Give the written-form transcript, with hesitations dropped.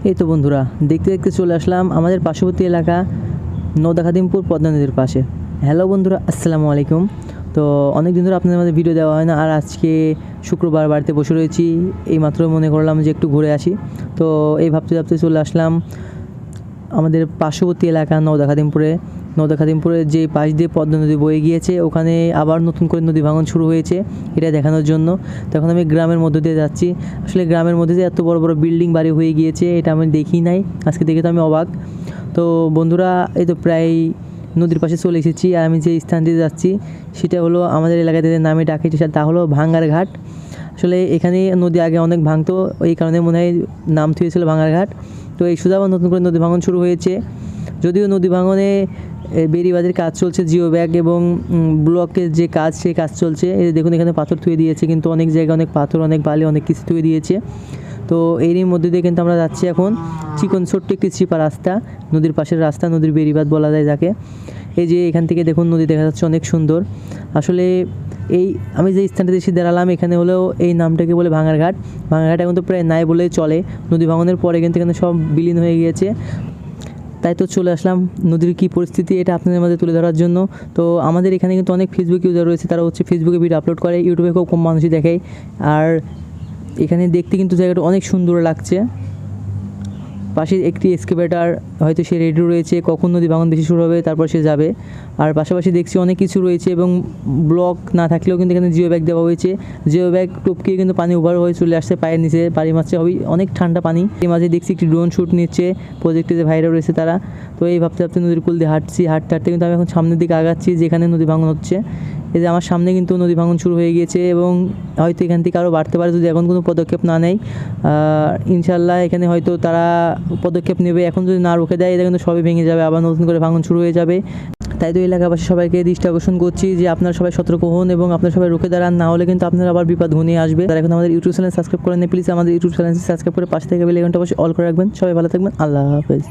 এই তো বন্ধুরা, দেখতে দেখতে চলে আসলাম আমাদের পার্শ্ববর্তী এলাকা নৌদাখাদিমপুর পদ্মা নদীর পাশে। হ্যালো বন্ধুরা, আসসালামু আলাইকুম। তো অনেক দিন ধরে আপনাদের মধ্যে ভিডিও দেওয়া হয় না, আর আজকে শুক্রবার বাড়িতে বসে রয়েছি, এইমাত্র মনে করলাম যে একটু ঘুরে আসি। তো এই ভাবতে ভাবতে চলে আসলাম আমাদের পার্শ্ববর্তী এলাকা নৌদাখাদিমপুরের যে পাশ দিয়ে পদ্মা নদী বয়ে গিয়েছে, ওখানে আবার নতুন করে নদী ভাঙন শুরু হয়েছে, এটা দেখানোর জন্য। তখন আমি গ্রামের মধ্য দিয়ে যাচ্ছি। আসলে গ্রামের মধ্যে দিয়ে এত বড় বড় বিল্ডিং বাড়ি হয়ে গিয়েছে, এটা আমি দেখি নাই, আজকে দেখে তো আমি অবাক। তো বন্ধুরা, এই তো প্রায় নদীর পাশে চলে এসেছি। আর আমি যে স্থানটিতে যাচ্ছি সেটা হলো আমাদের এলাকাতে নামে ডাকে, তা হলো ভাঙ্গার ঘাট। আসলে এখানে নদী আগে অনেক ভাঙতো, এই কারণে মনে হয় নাম থুয়েছিল ভাঙ্গার ঘাট। তো এই শুধু আবার নতুন করে নদী ভাঙন শুরু হয়েছে। যদিও নদী ভাঙনে বেড়িবাঁধের কাজ চলছে, জিও ব্যাগ এবং ব্লকের যে কাজ, সেই কাজ চলছে। এই দেখুন এখানে পাথর থুয়ে দিয়েছে, কিন্তু অনেক জায়গায় অনেক পাথর, অনেক বালি, অনেক কিছু থুয়ে দিয়েছে। তো এরই মধ্যে দিয়ে কিন্তু আমরা যাচ্ছি এখন চিকন ছোট্ট একটি চিপা রাস্তা, নদীর পাশের রাস্তা, নদীর বেড়িবাঁধ বলা যায় যাকে। এই যে এখান থেকে দেখুন নদী দেখা যাচ্ছে, অনেক সুন্দর। আসলে এই আমি যে স্থানটাতে এসে দাঁড়ালাম, এখানে হলেও এই নামটাকে বলে ভাঙার ঘাট। ভাঙার ঘাট এখন তো প্রায় নাই বলেই চলে, নদী ভাঙনের পরে কিন্তু এখানে সব বিলীন হয়ে গিয়েছে। তাই তো চলে আসলাম নদীর কী পরিস্থিতি এটা আপনাদের মধ্যে তুলে ধরার জন্য। তো আমাদের এখানে কিন্তু অনেক ফেসবুক ইউজার রয়েছে, তারা হচ্ছে ফেসবুকে ভিডিও আপলোড করে, ইউটিউবে খুব কম মানুষই দেখে। আর এখানে দেখতে কিন্তু জায়গাটা অনেক সুন্দর লাগছে। পাশে একটি এক্সকেভেটার, হয়তো সে রেডি রয়েছে, কখন নদী ভাঙন বেশি শুরু হবে তারপর সে যাবে। আর পাশাপাশি দেখছি অনেক কিছু রয়েছে, এবং ব্লক না থাকলেও কিন্তু এখানে জিও ব্যাগ দেওয়া হয়েছে। জিও ব্যাগ টপকিয়ে কিন্তু পানি ওভার হয়ে চলে আসছে পায়ের নিচে, পাড়ি মারছে, অনেক ঠান্ডা পানি। এই মাঝে দেখছি একটি ড্রোন শ্যুট নিচ্ছে, প্রজেক্টে যে ভাইরা রয়েছে তারা। তো এই ভাবতে ভাবতে নদীর কূল দিয়ে হাঁটতে হাঁটতে কিন্তু আমি এখন সামনের দিকে আগাচ্ছি, যেখানে নদী ভাঙন হচ্ছে। এই যে আমার সামনে কিন্তু নদী ভাঙন শুরু হয়ে গিয়েছে, এবং হয়তো এখান থেকে আরও বাড়তে পারে যদি এখন কোনো পদক্ষেপ না নেয়। ইনশাল্লাহ এখানে হয়তো তারা পদক্ষেপ নেবে। এখন যদি না রুখে দেয়, এটা কিন্তু সবই ভেঙে যাবে, আবার নতুন করে ভাঙন শুরু হয়ে যাবে। তাই তো এলাকাবাসী সবাইকে দৃষ্টি আকর্ষণ করছি যে আপনারা সবাই সতর্ক হন এবং আপনারা সবাই রুখে দাঁড়ান, না হলে কিন্তু আপনার আবার বিপদ ঘনিয়ে আসবে। তারা এখন আমাদের ইউটিউব চ্যানেল সাবস্ক্রাইব করেন, প্লিজ আমাদের ইউটিউব চ্যানেল সাবস্ক্রাইব করে পাশে থেকে বেল আইকনটা অবশ্যই অল করে রাখবেন। সবাই ভালো থাকবেন, আল্লাহ হাফেজ।